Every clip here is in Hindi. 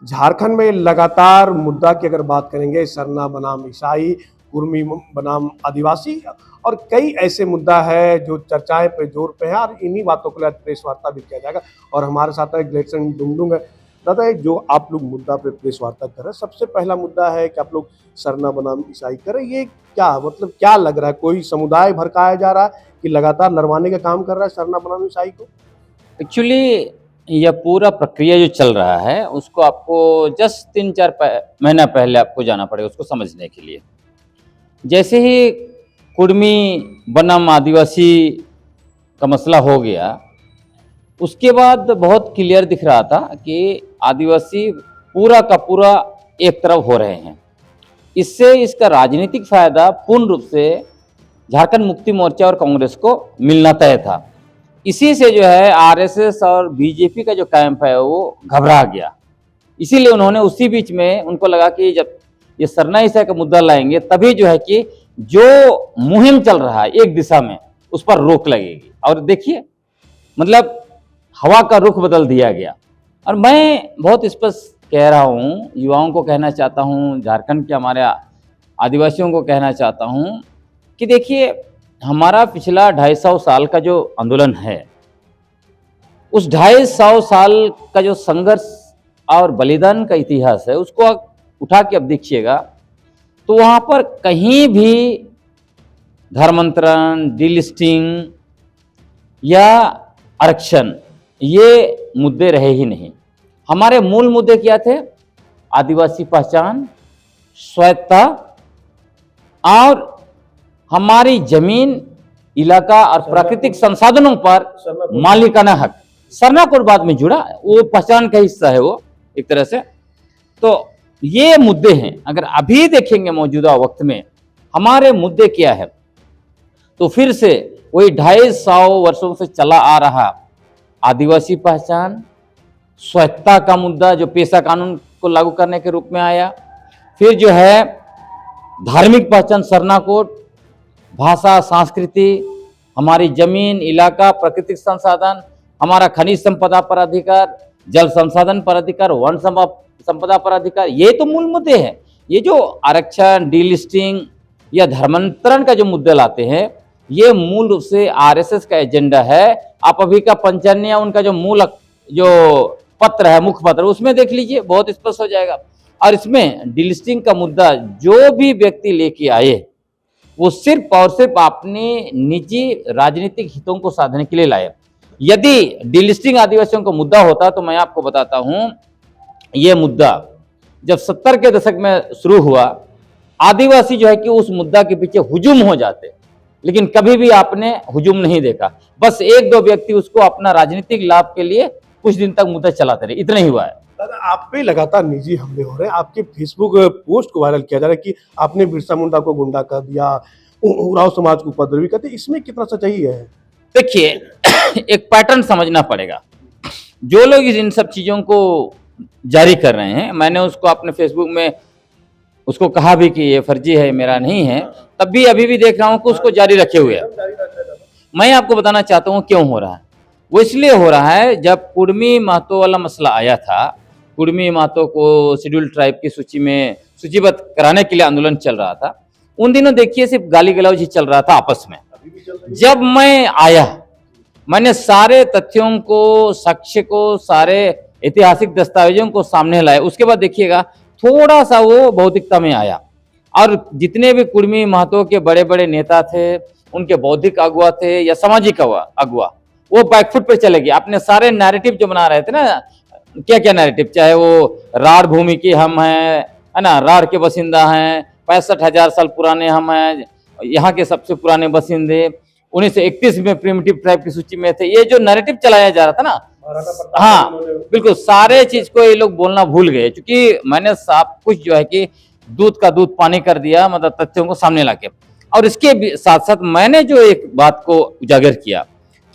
झारखंड में लगातार मुद्दा की अगर बात करेंगे, सरना बनाम ईसाई, कुर्मी बनाम आदिवासी और कई ऐसे मुद्दा है जो चर्चाएं पे जोर पे है और इन्हीं बातों को लेकर प्रेस वार्ता भी किया जाएगा। और हमारे साथ है ग्लेडसन डुंगडुंग है। दादा, जो आप लोग मुद्दा पे प्रेस वार्ता कर रहे हैं, सबसे पहला मुद्दा है कि आप लोग सरना बनाम ईसाई कर रहे हैं। ये क्या मतलब, क्या लग रहा है, कोई समुदाय भड़काया जा रहा है कि लगातार लड़वाने का काम कर रहा है सरना बनाम ईसाई को? एक्चुअली यह पूरा प्रक्रिया जो चल रहा है उसको आपको जस्ट 3-4 महीना पहले आपको जाना पड़ेगा उसको समझने के लिए। जैसे ही कुर्मी बनाम आदिवासी का मसला हो गया, उसके बाद बहुत क्लियर दिख रहा था कि आदिवासी पूरा का पूरा एक तरफ हो रहे हैं। इससे इसका राजनीतिक फायदा पूर्ण रूप से झारखंड मुक्ति मोर्चा और कांग्रेस को मिलना तय था। इसी से जो है आरएसएस और बीजेपी का जो कैंप है वो घबरा गया। इसीलिए उन्होंने उसी बीच में उनको लगा कि जब ये सरना ईसाई का मुद्दा लाएंगे तभी जो है कि जो मुहिम चल रहा है एक दिशा में उस पर रोक लगेगी। और देखिए मतलब हवा का रुख बदल दिया गया। और मैं बहुत स्पष्ट कह रहा हूँ, युवाओं को कहना चाहता हूँ, झारखंड के हमारे आदिवासियों को कहना चाहता हूँ कि देखिए हमारा पिछला 250 साल का जो आंदोलन है, उस 250 साल का जो संघर्ष और बलिदान का इतिहास है उसको उठा के अब देखिएगा तो वहाँ पर कहीं भी धर्मांतरण, डीलिस्टिंग या आरक्षण ये मुद्दे रहे ही नहीं। हमारे मूल मुद्दे क्या थे? आदिवासी पहचान, स्वायत्ता और हमारी जमीन, इलाका और प्राकृतिक संसाधनों पर मालिकाना हक। सरना कोड बाद में जुड़ा, वो पहचान का हिस्सा है वो एक तरह से। तो ये मुद्दे हैं। अगर अभी देखेंगे मौजूदा वक्त में हमारे मुद्दे क्या है, तो फिर से वही 250 वर्षों से चला आ रहा आदिवासी पहचान, स्वायत्ता का मुद्दा जो पेशा कानून को लागू करने के रूप में आया, फिर जो है धार्मिक पहचान सरना कोड, भाषा, संस्कृति, हमारी जमीन, इलाका, प्राकृतिक संसाधन, हमारा खनिज संपदा पर अधिकार, जल संसाधन पर अधिकार, वन संपदा पर अधिकार, ये तो मूल मुद्दे हैं। ये जो आरक्षण, डीलिस्टिंग या धर्मांतरण का जो मुद्दे लाते हैं, ये मूल रूप से आरएसएस का एजेंडा है। आप अभी का पंचान्या उनका जो मूल जो पत्र है, मुख्य पत्र, उसमें देख लीजिए, बहुत स्पष्ट हो जाएगा। और इसमें डीलिस्टिंग का मुद्दा जो भी व्यक्ति लेके आए वो सिर्फ और सिर्फ अपने निजी राजनीतिक हितों को साधने के लिए लाए। यदि डीलिस्टिंग आदिवासियों का मुद्दा होता तो मैं आपको बताता हूं, यह मुद्दा जब 70 के दशक में शुरू हुआ, आदिवासी जो है कि उस मुद्दा के पीछे हुजूम हो जाते, लेकिन कभी भी आपने हुजूम नहीं देखा। बस 1-2 व्यक्ति उसको अपना राजनीतिक लाभ के लिए कुछ दिन तक मुद्दा चलाते रहे, इतना ही हुआ है। दादा, आप पे लगातार निजी हमले हो रहे हैं। आपके फेसबुक पोस्ट को वायरल किया जा रहा है कि आपने बिरसा मुंडा को गुंडा कर दिया, उरांव समाज को उपद्रवी करते, इसमें कितना सच्चाई है? देखिए एक पैटर्न समझना पड़ेगा। जो लोग इन सब चीजों को जारी कर रहे हैं, मैंने उसको अपने फेसबुक में उसको कहा भी कि ये फर्जी है, मेरा नहीं है, तब भी अभी भी देख रहा हूं कि उसको जारी रखे हुए है। मैं आपको बताना चाहता हूं क्यों हो रहा है। वो इसलिए हो रहा है, जब कुर्मी महतो वाला मसला आया था, कुर्मी महतो को शेड्यूल्ड ट्राइब की सूची में सूचीबद्ध कराने के लिए आंदोलन चल रहा था, उन दिनों देखिए सिर्फ गाली गलौज ही चल रहा था आपस में। जब मैं आया, मैंने सारे तथ्यों को, साक्ष्य को, सारे ऐतिहासिक दस्तावेजों को सामने लाया। उसके बाद देखिएगा थोड़ा सा वो बौद्धिकता में आया और जितने भी कुर्मी महतो के बड़े बड़े नेता थे, उनके बौद्धिक अगुवा थे या सामाजिक अगुवा, वो बैकफुट पे चले गए। अपने सारे नैरेटिव जो बना रहे थे ना, क्या क्या नैरेटिव, चाहे वो राढ़ भूमि की हम हैं, है ना, राढ़ के बसिंदा हैं, 65,000 साल पुराने हम हैं, यहाँ के सबसे पुराने बसिंदे, 1931 में प्रिमिटिव ट्राइब की सूची में थे, ये जो नैरेटिव चलाया जा रहा था ना, हाँ बिल्कुल, सारे चीज को ये लोग बोलना भूल गए। क्योंकि मैंने सब कुछ जो है कि दूध का दूध पानी कर दिया, मतलब तथ्यों को सामने लाके। और इसके साथ साथ मैंने जो एक बात को उजागर किया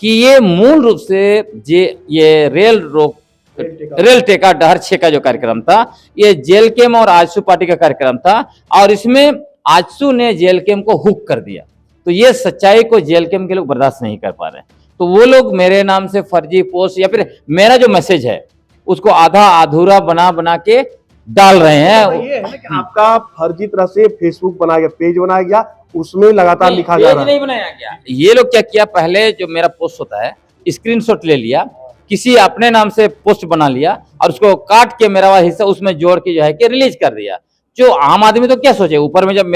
कि ये मूल रूप से ये रेल टेका डहर 6 का जो कार्यक्रम था, ये जेलकेम और आजसू पार्टी का कार्यक्रम था, और इसमें आजसू ने जेलकेम को हुक कर दिया। तो ये सच्चाई को जेलकेम के लोग बर्दाश्त नहीं कर पा रहे हैं। तो वो लोग मेरे नाम से फर्जी पोस्ट या फिर मेरा जो मैसेज है उसको आधा अधूरा बना बना के डाल रहे हैं। ये है ना कि आपका फर्जी तरह से फेसबुक बनाया गया, पेज बनाया गया, उसमें लगातार लिखा जा रहा है। नहीं बनाया गया। ये लोग क्या किया, पहले जो मेरा पोस्ट होता है स्क्रीनशॉट ले लिया, किसी अपने नाम से पोस्ट बना लिया और उसको काट के मेरा वाला हिस्सा उसमें जोड़ के जो है कि रिलीज कर दिया। जो आम आदमी तो क्या सोचे, ऊपर में जब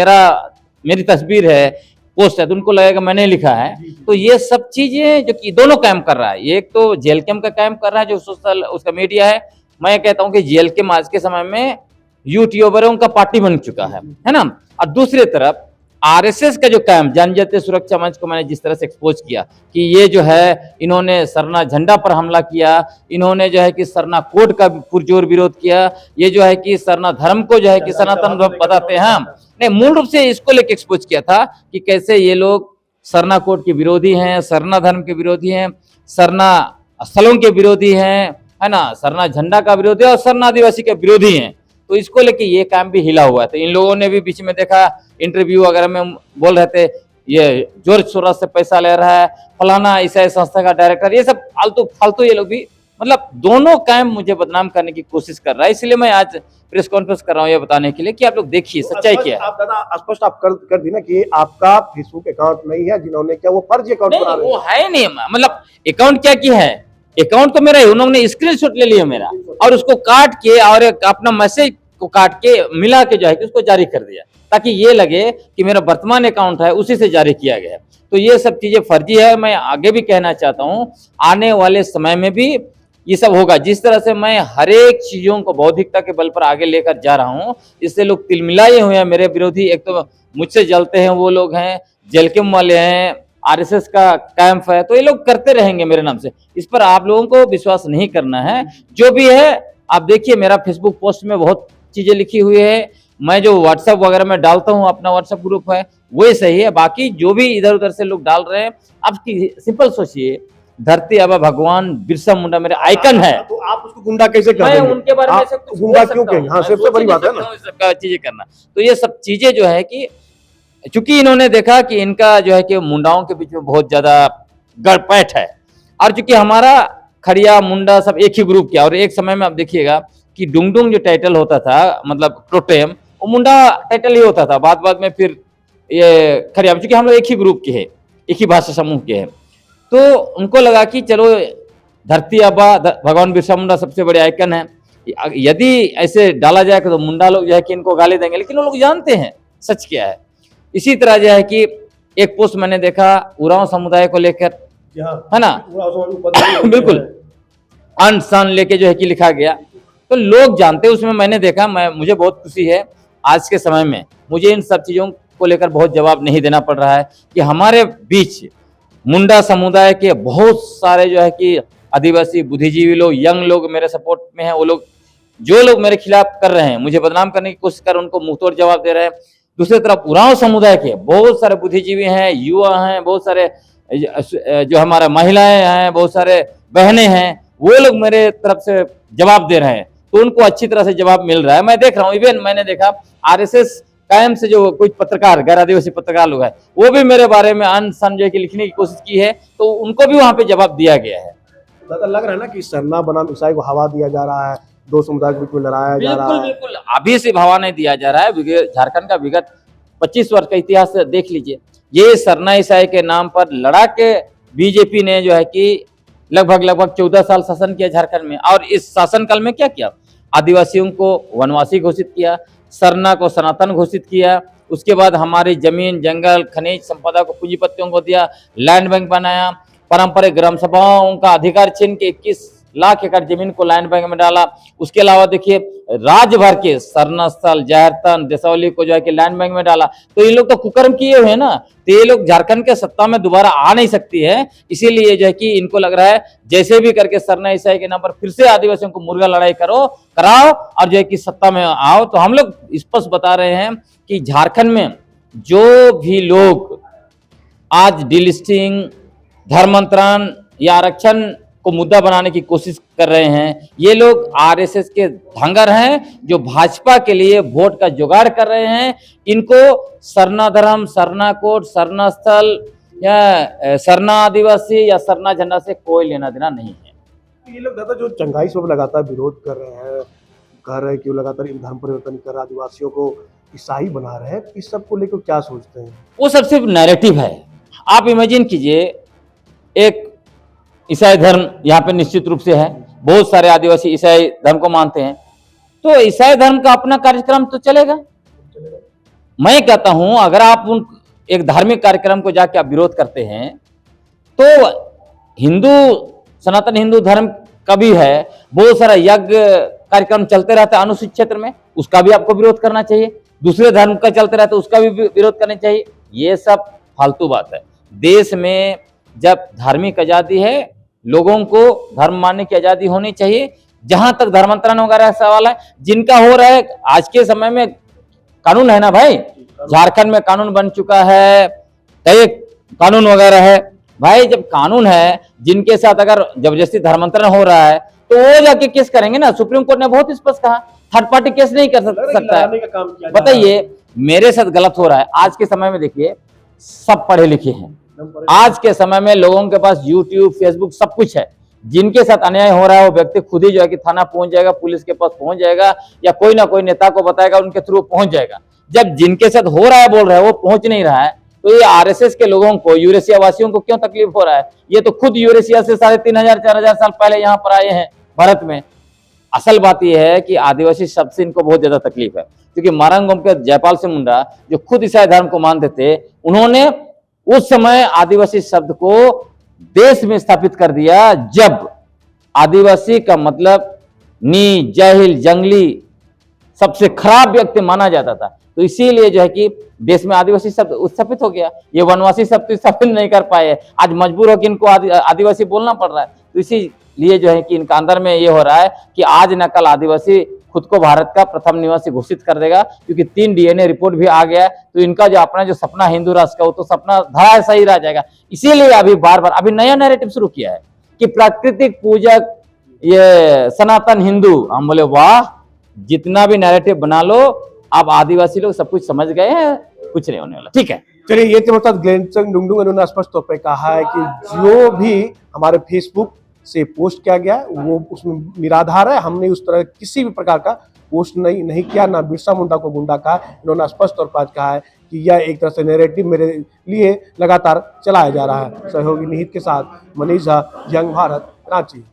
मेरी तस्वीर है, पोस्ट है, तो उनको लगेगा मैंने लिखा है। तो ये सब चीजें जो कि दोनों काम कर रहा है, एक तो जेल कैम का काम कर रहा है जो सोशल उसका मीडिया है। मैं कहता हूं कि जेल कैम आज के समय में यूट्यूबरों का पार्टी बन चुका है ना। और दूसरी तरफ आरएसएस का जो काम, जनजातीय सुरक्षा मंच को मैंने जिस तरह से एक्सपोज किया कि ये जो है इन्होंने सरना झंडा पर हमला किया, इन्होंने जो है कि सरना कोड का पुरजोर विरोध किया, ये जो है कि सरना धर्म को जो है कि सनातन धर्म बताते हैं हम, नहीं मूल रूप से इसको लेके एक्सपोज किया था कि कैसे ये लोग सरना कोड के विरोधी हैं, सरना धर्म के विरोधी हैं, सरना स्थलों के विरोधी हैं, है ना, सरना झंडा का विरोधी और सरना आदिवासी के विरोधी हैं। तो इसको लेके ये काम भी हिला हुआ है। तो इन लोगों ने भी बीच में देखा इंटरव्यू वगैरह में बोल रहे थे ये जॉर्ज सोरोस से पैसा ले रहा है, फलाना ईसाई संस्था का डायरेक्टर, ये सब फालतू फालतू ये लोग भी मतलब दोनों काम मुझे बदनाम करने की कोशिश कर रहा है। इसलिए मैं आज प्रेस कॉन्फ्रेंस कर रहा हूँ ये बताने के लिए कि आप लोग देखिए सच्चाई क्या है। आप दादा स्पष्ट आप कर दी ना कि आपका फेसबुक अकाउंट नहीं है, जिन्होंने क्या वो फर्जी अकाउंट बना रहे हैं। वो है नहीं, मतलब अकाउंट क्या की है, अकाउंट तो मेरा है, उन्होंने स्क्रीनशॉट ले लिया मेरा और उसको काट के और अपना मैसेज को काट के मिला के जो है कि उसको जारी कर दिया ताकि ये लगे कि मेरा वर्तमान अकाउंट है उसी से जारी किया गया है। तो ये सब चीजें फर्जी है। मैं आगे भी कहना चाहता हूं आने वाले समय में भी ये सब होगा। जिस तरह से मैं हर एक चीजों को बौद्धिकता के बल पर आगे लेकर जा रहा हूं, इससे लोग तिलमिलाए हुए हैं मेरे विरोधी। एक तो मुझसे जलते हैं वो लोग हैं, जेलकेम वाले हैं, आरएसएस का कैंप है, तो ये लोग करते रहेंगे मेरे नाम से। इस पर आप लोगों को विश्वास नहीं करना है। जो भी है आप देखिए, मेरा फेसबुक पोस्ट में बहुत चीजें लिखी हुई है, मैं जो व्हाट्सएप वगैरह में डालता हूं, अपना व्हाट्सएप ग्रुप है वही सही है। बाकी जो भी इधर उधर से लोग डाल रहे हैं, आप सिंपल सोचिए, धरती आबा भगवान बिरसा मुंडा मेरे आइकन है, तो आप उसको गुंडा कैसे कर मैं देंगे? उनके बारे में आप सब कुछ गुंडा बोल क्यों सकता कहेंगे? हूं। हाँ, मैं सबसे बोल बड़ी नहीं बात है सकता ना। हूं इस सब का चीजें करना। तो ये सब चीजें जो है कि चूंकि इन्होंने देखा कि इनका जो है कि मुंडाओं के बीच में बहुत ज्यादा गड़पैठ है, और चूंकि हमारा खड़िया मुंडा सब एक ही ग्रुप किया, और एक समय में आप देखिएगा कि डुंगडुंग जो टाइटल होता था, मतलब टोटेम, वो मुंडा टाइटल ही होता था। बाद बाद में फिर ये खड़िया, चूंकि हम लोग एक ही ग्रुप के हैं, एक ही भाषा समूह के हैं, तो उनको लगा कि चलो धरती आबा भगवान बिरसा मुंडा सबसे बड़े आइकन है, यदि ऐसे डाला जाए तो मुंडा लोग जो है कि इनको गाली देंगे, लेकिन वो लोग जानते हैं सच क्या है। इसी तरह जो है कि एक पोस्ट मैंने देखा उरांव समुदाय को लेकर, है ना, बिल्कुल अन सन लेके जो है कि लिखा गया, तो लोग जानते हैं उसमें। मैंने देखा, मुझे बहुत खुशी है आज के समय में मुझे इन सब चीजों को लेकर बहुत जवाब नहीं देना पड़ रहा है कि हमारे बीच मुंडा समुदाय के बहुत सारे जो है कि आदिवासी बुद्धिजीवी लोग, यंग लोग मेरे सपोर्ट में हैं। वो लोग जो लोग मेरे खिलाफ कर रहे हैं, मुझे बदनाम करने की कोशिश कर, उनको मुंहतोड़ जवाब दे रहे हैं। दूसरी तरफ उरांव समुदाय के बहुत सारे बुद्धिजीवी हैं, युवा हैं, बहुत सारे जो हमारा महिलाएं हैं, बहुत सारे बहनें हैं, वो लोग मेरे तरफ से जवाब दे रहे हैं। तो उनको अच्छी तरह से जवाब मिल रहा है, मैं देख रहा हूँ। इवन मैंने देखा आरएसएस कायम से जो कुछ पत्रकार, गैर आदिवासी पत्रकार लोग हैं, वो भी मेरे बारे में अनसन जो है कि लिखने की कोशिश की है, तो उनको भी वहां पे जवाब दिया गया है। दादा लग रहा है ना कि सरना बनाम ईसाई को हवा दिया जा रहा है, दो समुदाय के बीच में लड़ाया जा रहा है। बिल्कुल अभी से हवा नहीं दिया जा रहा है। झारखंड का विगत 25 वर्ष का इतिहास देख लीजिए। ये सरना ईसाई के नाम पर लड़ा के बीजेपी ने जो है कि लगभग 14 साल शासन किया झारखंड में, और इस शासनकाल में क्या किया, आदिवासियों को वनवासी घोषित किया, सरना को सनातन घोषित किया, उसके बाद हमारी जमीन, जंगल, खनिज संपदा को पूंजीपतियों को दिया, लैंड बैंक बनाया, पारंपरिक ग्राम सभाओं का अधिकार छीन के 21 लाख एकड़ जमीन को लैंड बैंक में डाला। उसके अलावा देखिए राज्य भर के सरना स्थल, जहरतन, देसौली को जो है कि लैंड बैंक में डाला। तो ये लोग तो कुकर्म किए हुए हैं ना, तो ये लोग झारखंड के सत्ता में दोबारा आ नहीं सकती है। इसीलिए जो है कि इनको लग रहा है जैसे भी करके सरना ईसाई के नाम पर फिर से आदिवासियों को मुर्गा लड़ाई कराओ और जो है कि सत्ता में आओ। तो हम लोग स्पष्ट बता रहे हैं कि झारखंड में जो भी लोग आज डिलिस्टिंग, धर्मांतरण या आरक्षण को मुद्दा बनाने की कोशिश कर रहे हैं, ये लोग आरएसएस के धांगर हैं जो भाजपा के लिए वोट का जुगाड़ कर रहे हैं। इनको सरना धर्म, सरना कोड, सरना स्थल या सरना आदिवासी या सरना झंडा से कोई लेना देना नहीं है। ये लोग दादा जो चंगाई सब लगातार विरोध कर रहे हैं, कह रहे हैं कि वो लगातार धर्म परिवर्तन कर आदिवासियों को ईसाई बना रहे हैं, इस सब को लेकर क्या सोचते हैं? वो सब सिर्फ नैरेटिव है। आप इमेजिन कीजिए, एक ईसाई धर्म यहाँ पे निश्चित रूप से है, बहुत सारे आदिवासी ईसाई धर्म को मानते हैं, तो ईसाई धर्म का अपना कार्यक्रम तो चलेगा। मैं कहता हूं अगर आप उन एक धार्मिक कार्यक्रम को जाके आप विरोध करते हैं, तो हिंदू सनातन हिंदू धर्म का भी है, बहुत सारा यज्ञ कार्यक्रम चलते रहता है अनुसूचित क्षेत्र में, उसका भी आपको विरोध करना चाहिए। दूसरे धर्म का चलते रहता है उसका भी विरोध करना चाहिए। ये सब फालतू बात है। देश में जब धार्मिक आजादी है, लोगों को धर्म मानने की आजादी होनी चाहिए। जहां तक धर्मांतरण वगैरह का सवाल है, जिनका हो रहा है, आज के समय में कानून है ना भाई, झारखंड में कानून बन चुका है, कई कानून वगैरह है भाई। जब कानून है, जिनके साथ अगर जबरदस्ती धर्मांतरण हो रहा है तो वो जाके केस करेंगे ना। सुप्रीम कोर्ट ने बहुत स्पष्ट कहा, थर्ड पार्टी केस नहीं कर सकता है। बताइए, मेरे साथ गलत हो रहा है। आज के समय में देखिए, सब पढ़े लिखे हैं। आज के समय में लोगों के पास यूट्यूब, फेसबुक सब कुछ है। जिनके साथ अन्याय हो रहा है वो व्यक्ति खुद ही जो है कि थाना पहुंच जाएगा, पुलिस के पास पहुंच जाएगा, या कोई ना कोई नेता को बताएगा, उनके थ्रू पहुंच जाएगा। जब जिनके साथ हो रहा है बोल रहा है वो पहुंच नहीं रहा है, तो ये आरएसएस के लोगों को, यूरेशिया वासियों को क्यों तकलीफ हो रहा है? ये तो खुद यूरेशिया से 3500-4000 साल पहले यहाँ पर आए हैं भारत में। असल बात यह है कि आदिवासी शब्द से इनको बहुत ज्यादा तकलीफ है, क्योंकि मारंगम के जयपाल सिंह मुंडा जो खुद ईसाई धर्म को मानते थे, उन्होंने उस समय आदिवासी शब्द को देश में स्थापित कर दिया, जब आदिवासी का मतलब नीच, जाहिल, जंगली, सबसे खराब व्यक्ति माना जाता था। तो इसीलिए जो है कि देश में आदिवासी शब्द उत्स्थापित हो गया। ये वनवासी शब्द स्थापित नहीं कर पाए, आज मजबूर होकर इनको आदिवासी बोलना पड़ रहा है। तो इसीलिए जो है कि इनका अंदर में ये हो रहा है कि आज न कल आदिवासी खुद को भारत का प्रथम निवासी घोषित कर देगा, क्योंकि 3 डीएनए रिपोर्ट भी आ गया है। तो इनका जो अपना जो सपना हिंदू राष्ट्र का, वो तो सपना धरा सही रह जाएगा। इसीलिए अभी बार बार अभी नया नैरेटिव शुरू किया है कि प्राकृतिक पूजक, ये सनातन हिंदू। हम बोले वाह, जितना भी नैरेटिव बना लो, अब आदिवासी लोग सब कुछ समझ गए हैं, कुछ नहीं होने वाला। ठीक है, चलिए, ये थे ग्लेनचंग डुंगडुंग। उन्होंने स्पष्ट तौर पे कहा है कि जो भी हमारे फेसबुक से पोस्ट किया गया है वो उसमें निराधार है। हमने उस तरह किसी भी प्रकार का पोस्ट नहीं किया, ना बिरसा मुंडा को गुंडा कहा। इन्होंने स्पष्ट तौर पर कहा है कि यह एक तरह से नैरेटिव मेरे लिए लगातार चलाया जा रहा है। सहयोगी निहित के साथ मनीष झा, यंग भारत, रांची।